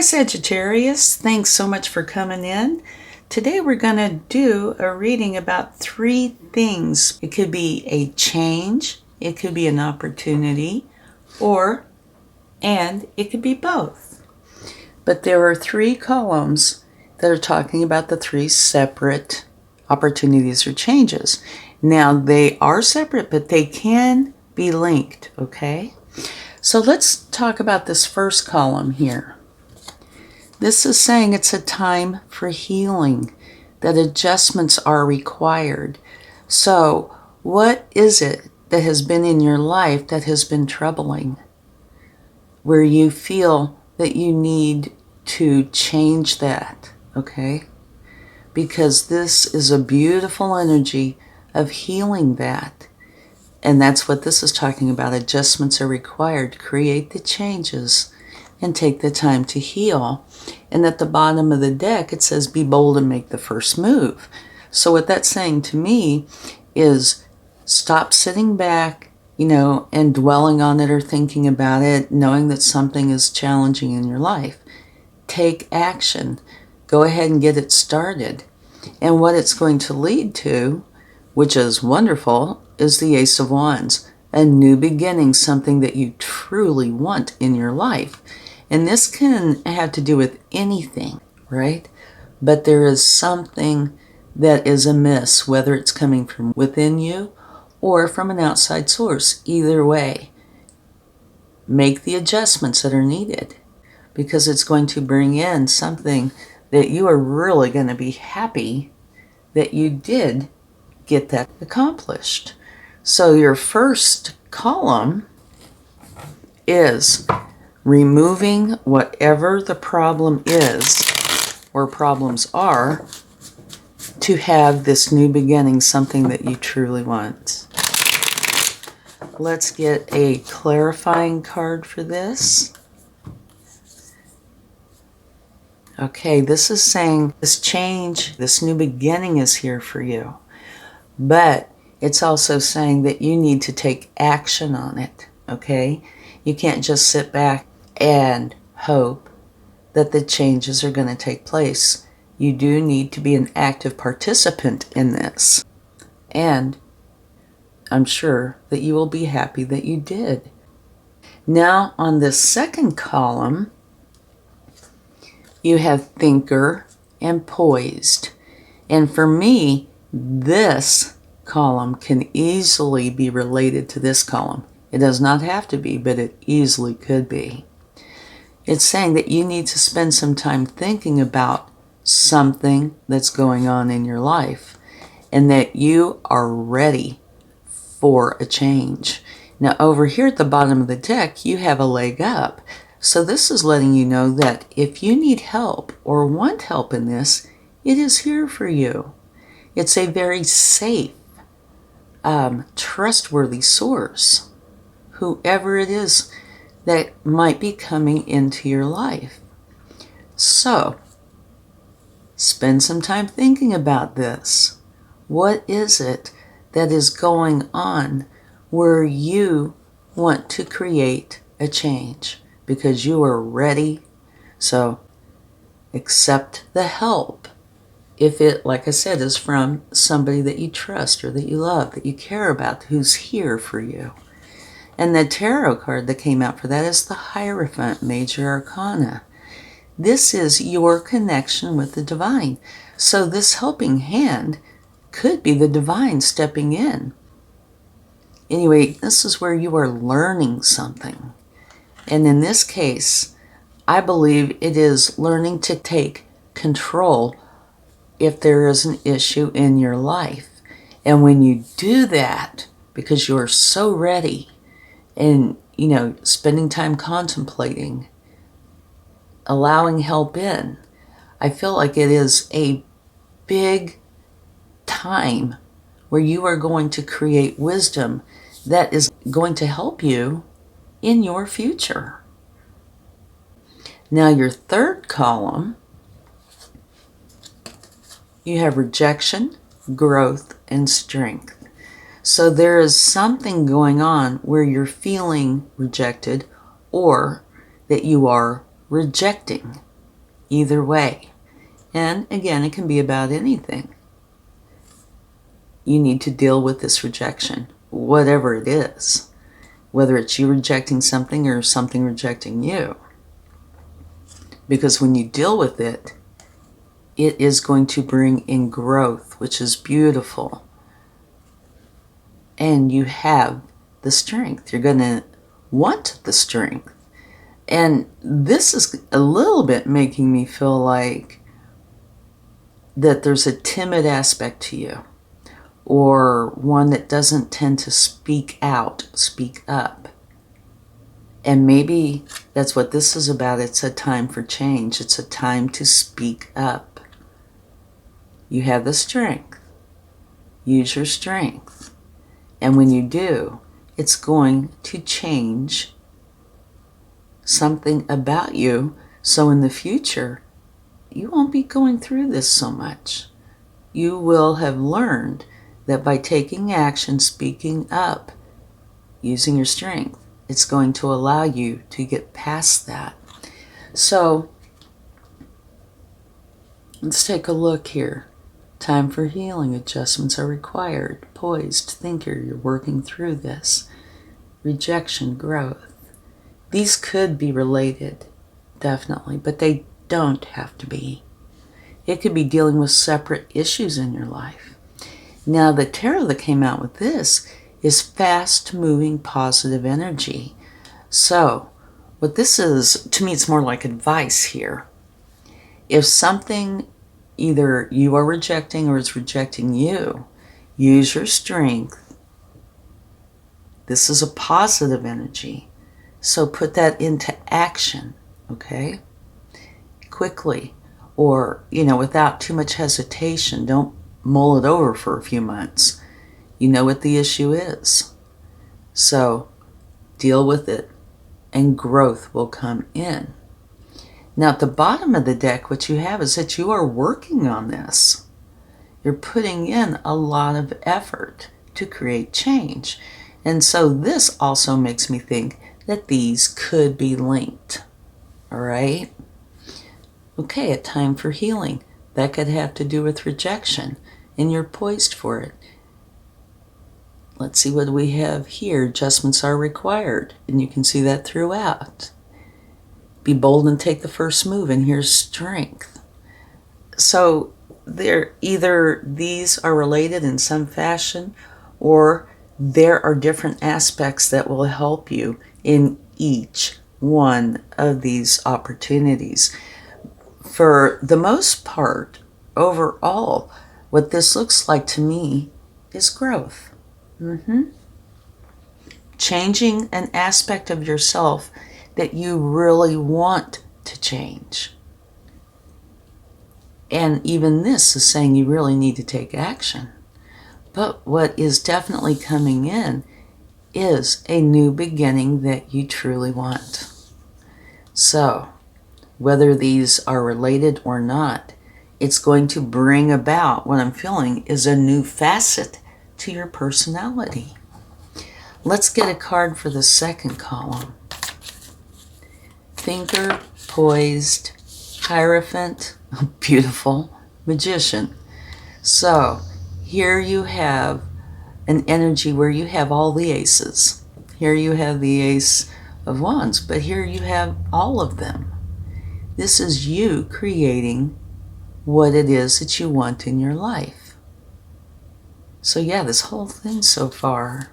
Hi Sagittarius, thanks so much for coming in. Today we're going to do a reading about 3 things. It could be a change, it could be an opportunity, and it could be both. But there are 3 columns that are talking about the 3 separate opportunities or changes. Now they are separate, but they can be linked, okay? So let's talk about this first column here. This is saying it's a time for healing, that adjustments are required. So what is it that has been in your life that has been troubling, where you feel that you need to change that, okay? Because this is a beautiful energy of healing that. And that's what this is talking about. Adjustments are required. Create the changes and take the time to heal. And at the bottom of the deck, it says, be bold and make the first move. So what that's saying to me is stop sitting back, and dwelling on it or thinking about it, knowing that something is challenging in your life. Take action. Go ahead and get it started. And what it's going to lead to, which is wonderful, is the Ace of Wands. A new beginning, something that you truly want in your life. And this can have to do with anything, right? But there is something that is amiss, whether it's coming from within you or from an outside source. Either way, make the adjustments that are needed, because it's going to bring in something that you are really going to be happy that you did get that accomplished. So your first column is removing whatever the problem is or problems are to have this new beginning, something that you truly want. Let's get a clarifying card for this. Okay, this is saying this change, this new beginning is here for you. But it's also saying that you need to take action on it, okay? You can't just sit back and hope that the changes are going to take place. You do need to be an active participant in this. And I'm sure that you will be happy that you did. Now, on this second column, you have thinker and poised. And for me, this column can easily be related to this column. It does not have to be, but it easily could be. It's saying that you need to spend some time thinking about something that's going on in your life and that you are ready for a change. Now over here at the bottom of the deck, you have a leg up. So this is letting you know that if you need help or want help in this, it is here for you. It's a very safe, trustworthy source, whoever it is that might be coming into your life. So, spend some time thinking about this. What is it that is going on where you want to create a change? Because you are ready. So, accept the help. If it, like I said, is from somebody that you trust or that you love, that you care about, who's here for you. And the tarot card that came out for that is the Hierophant, Major Arcana. This is your connection with the divine. So this helping hand could be the divine stepping in. Anyway, this is where you are learning something. And in this case, I believe it is learning to take control if there is an issue in your life. And when you do that, because you're so ready and, spending time contemplating, allowing help in, I feel like it is a big time where you are going to create wisdom that is going to help you in your future. Now your third column, you have rejection, growth, and strength. So there is something going on where you're feeling rejected or that you are rejecting either way. And again, it can be about anything. You need to deal with this rejection, whatever it is, whether it's you rejecting something or something rejecting you. Because when you deal with it, it is going to bring in growth, which is beautiful. And you have the strength. You're going to want the strength. And this is a little bit making me feel like that there's a timid aspect to you, or one that doesn't tend to speak out, speak up. And maybe that's what this is about. It's a time for change. It's a time to speak up. You have the strength. Use your strength. And when you do, it's going to change something about you. So in the future, you won't be going through this so much. You will have learned that by taking action, speaking up, using your strength, it's going to allow you to get past that. So let's take a look here. Time for healing. Adjustments are required. Poised thinker, you're working through this. Rejection, growth. These could be related, definitely, but they don't have to be. It could be dealing with separate issues in your life. Now, the tarot that came out with this is fast-moving positive energy. So, what this is, to me, it's more like advice here. If something either you are rejecting or is rejecting you, use your strength. This is a positive energy. So put that into action, okay? Quickly, or, without too much hesitation. Don't mull it over for a few months. You know what the issue is. So deal with it, and growth will come in. Now, at the bottom of the deck, what you have is that you are working on this. You're putting in a lot of effort to create change. And so this also makes me think that these could be linked. All right? Okay, a time for healing. That could have to do with rejection, and you're poised for it. Let's see what we have here. Adjustments are required, and you can see that throughout. Be bold and take the first move, and here's strength. So either these are related in some fashion, or there are different aspects that will help you in each one of these opportunities. For the most part, overall, what this looks like to me is growth. Changing an aspect of yourself that you really want to change. And even this is saying you really need to take action. But what is definitely coming in is a new beginning that you truly want. So, whether these are related or not, it's going to bring about, what I'm feeling, is a new facet to your personality. Let's get a card for the second column. Thinker, poised, Hierophant, beautiful, Magician. So, here you have an energy where you have all the aces. Here you have the Ace of Wands, but here you have all of them. This is you creating what it is that you want in your life. So yeah, this whole thing so far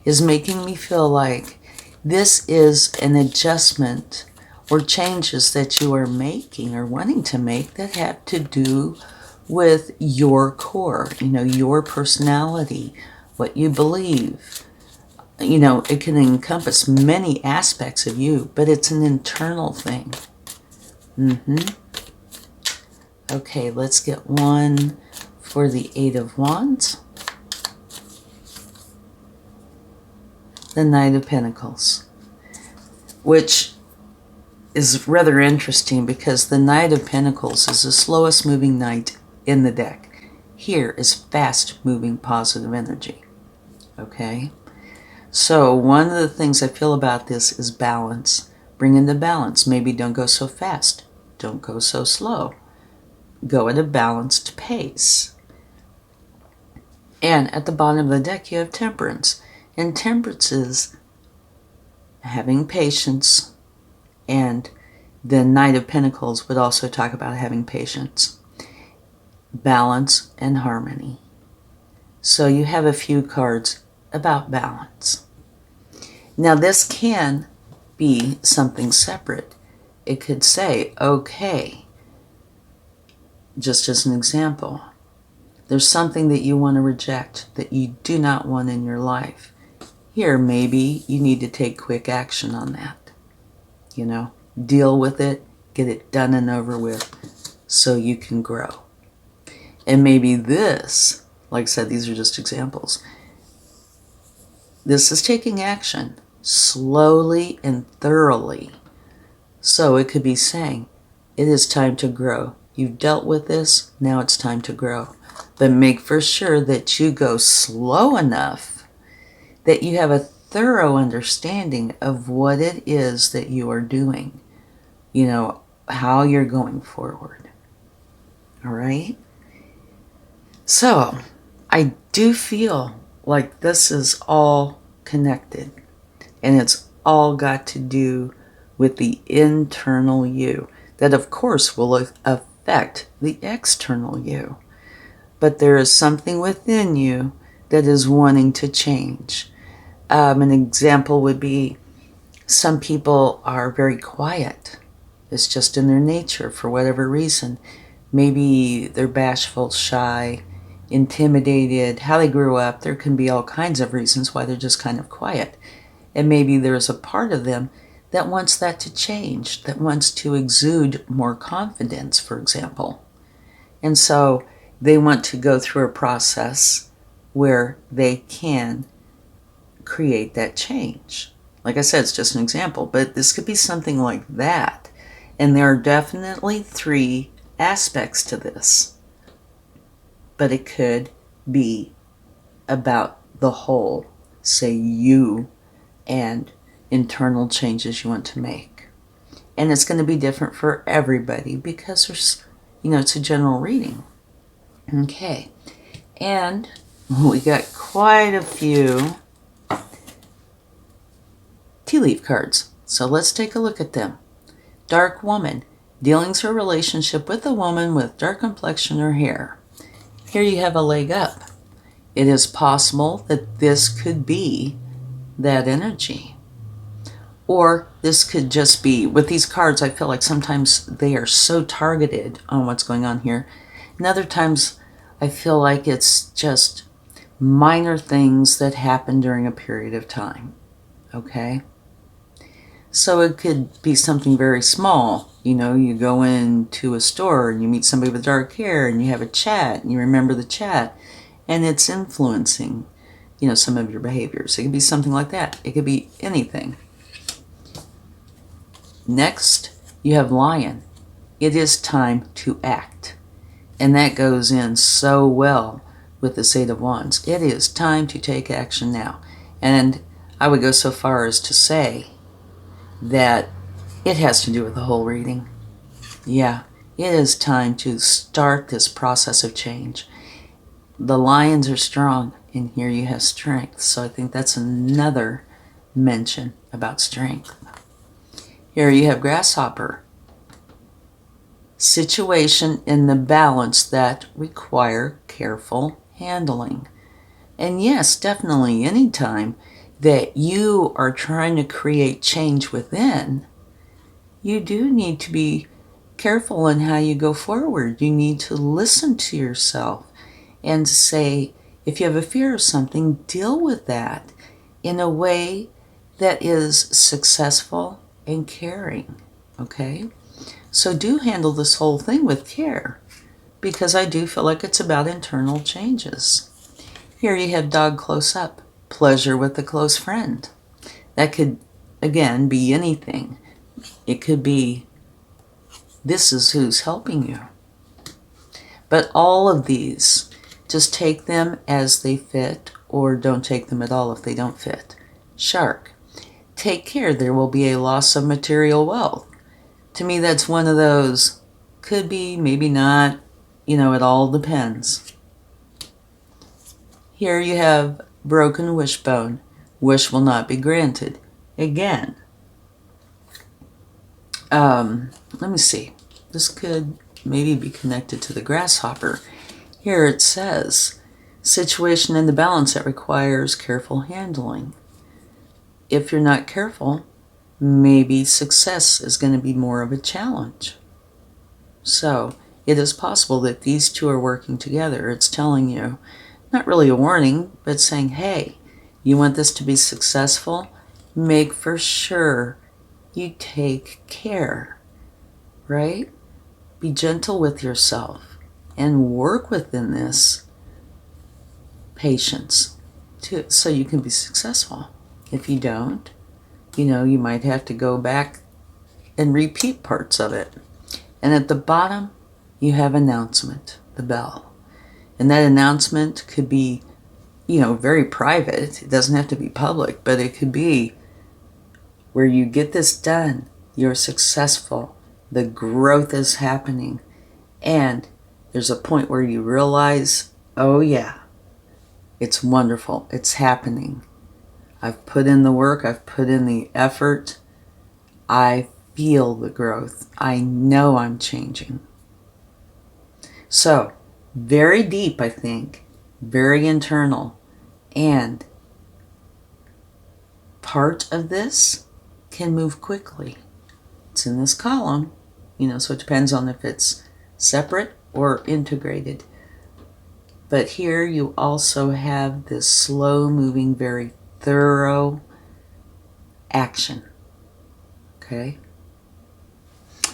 is making me feel like this is an adjustment or changes that you are making or wanting to make that have to do with your core, your personality, what you believe. It can encompass many aspects of you, but it's an internal thing. Okay, let's get one for the Eight of Wands. The Knight of Pentacles, which is rather interesting because the Knight of Pentacles is the slowest moving knight in the deck. Here is fast moving positive energy. Okay? So one of the things I feel about this is balance. Bring in the balance. Maybe don't go so fast. Don't go so slow. Go at a balanced pace. And at the bottom of the deck, you have Temperance. And Temperance is having patience. And the Knight of Pentacles would also talk about having patience, balance, and harmony. So you have a few cards about balance. Now this can be something separate. It could say, okay, just as an example, there's something that you want to reject, that you do not want in your life. Here, maybe you need to take quick action on that. You know, deal with it, get it done and over with so you can grow. And maybe this, like I said, these are just examples. This is taking action slowly and thoroughly. So it could be saying, it is time to grow. You've dealt with this, now it's time to grow. But make for sure that you go slow enough that you have a thorough understanding of what it is that you are doing. You know, how you're going forward. All right? So, I do feel like this is all connected. And it's all got to do with the internal you. That, of course, will affect the external you. But there is something within you that is wanting to change. An example would be some people are very quiet. It's just in their nature for whatever reason. Maybe they're bashful, shy, intimidated, how they grew up. There can be all kinds of reasons why they're just kind of quiet. And maybe there's a part of them that wants that to change, that wants to exude more confidence, for example. And so they want to go through a process where they can create that change. Like I said, it's just an example, but this could be something like that. And there are definitely 3 aspects to this. But it could be about the whole, say you, and internal changes you want to make. And it's going to be different for everybody because there's, you know, it's a general reading. Okay. And we got quite a few tea leaf cards. So let's take a look at them. Dark Woman. Dealings her relationship with a woman with dark complexion or hair. Here you have a leg up. It is possible that this could be that energy. Or this could just be, with these cards, I feel like sometimes they are so targeted on what's going on here. And other times I feel like it's just minor things that happen during a period of time. Okay? So it could be something very small. You know, you go into a store and you meet somebody with dark hair and you have a chat and you remember the chat and it's influencing, you know, some of your behaviors. It could be something like that. It could be anything. Next, you have Lion. It is time to act. And that goes in so well with the 8 of Wands. It is time to take action now. And I would go so far as to say that it has to do with the whole reading. Yeah, it is time to start this process of change. The lions are strong, and here you have strength. So I think that's another mention about strength. Here you have Grasshopper. Situation in the balance that require careful handling. And yes, definitely anytime that you are trying to create change within, you do need to be careful in how you go forward. You need to listen to yourself and say, if you have a fear of something, deal with that in a way that is successful and caring. Okay? So do handle this whole thing with care, because I do feel like it's about internal changes. Here you have Dog Close Up. Pleasure with a close friend. That could, again, be anything. It could be, this is who's helping you. But all of these, just take them as they fit, or don't take them at all if they don't fit. Shark. Take care, there will be a loss of material wealth. To me, that's one of those, could be, maybe not, it all depends. Here you have broken wishbone. Wish will not be granted. Again, let me see. This could maybe be connected to the grasshopper. Here it says, situation in the balance that requires careful handling. If you're not careful, maybe success is going to be more of a challenge. So it is possible that these two are working together. It's telling you, not really a warning, but saying, hey, you want this to be successful? Make for sure you take care, right? Be gentle with yourself and work within this patience so you can be successful. If you don't, you might have to go back and repeat parts of it. And at the bottom, you have announcement, the bell. And that announcement could be, very private. It doesn't have to be public, but it could be where you get this done, you're successful, the growth is happening, and there's a point where you realize, oh yeah, it's wonderful, it's happening. I've put in the work, I've put in the effort, I feel the growth, I know I'm changing. So, very deep, I think, very internal, and part of this can move quickly. It's in this column, so it depends on if it's separate or integrated. But here you also have this slow moving, very thorough action. Okay?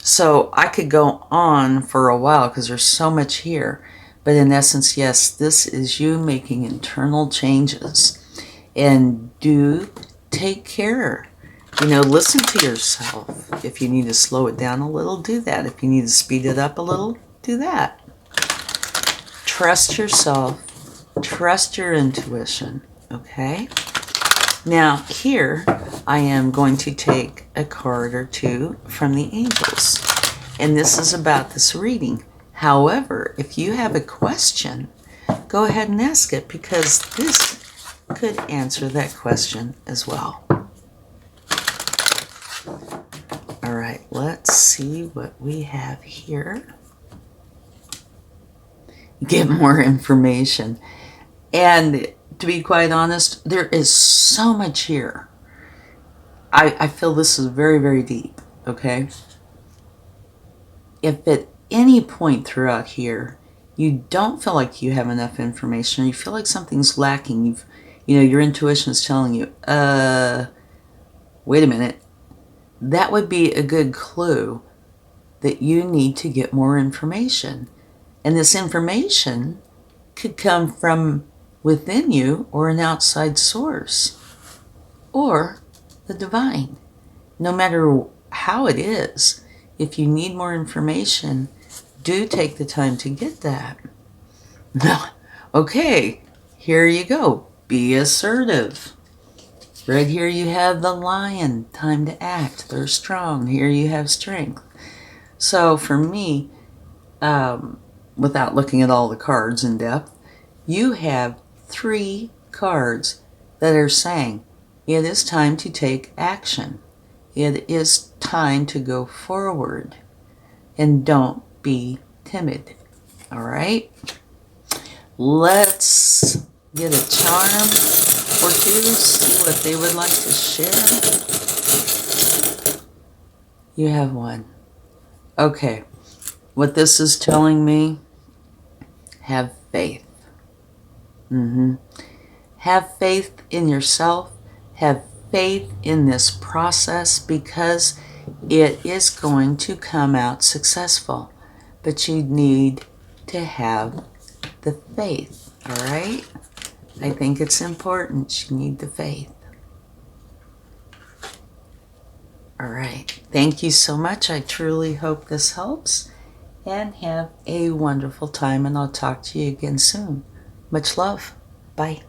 So I could go on for a while because there's so much here. But in essence, yes, this is you making internal changes. And do take care. Listen to yourself. If you need to slow it down a little, do that. If you need to speed it up a little, do that. Trust yourself. Trust your intuition. Okay? Now, here, I am going to take a card or two from the angels. And this is about this reading. However, if you have a question, go ahead and ask it, because this could answer that question as well. All right, let's see what we have here. Get more information. And to be quite honest, there is so much here. I feel this is very, very deep, okay? If at any point throughout here you don't feel like you have enough information, or you feel like something's lacking, your intuition is telling you, wait a minute, that would be a good clue that you need to get more information. And this information could come from within you or an outside source or the divine. No matter how it is, if you need more information, do take the time to get that. Okay, here you go. Be assertive. Right here you have the lion, time to act. They're strong. Here you have strength. So for me, without looking at all the cards in depth, you have 3 cards that are saying, it is time to take action. It is time to go forward. And don't be timid. All right? Let's get a charm or two, see what they would like to share. You have one. Okay. What this is telling me, have faith. Have faith in yourself. Have faith in this process, because it is going to come out successful. But you need to have the faith, all right? I think it's important. You need the faith. All right. Thank you so much. I truly hope this helps. And have a wonderful time, and I'll talk to you again soon. Much love. Bye.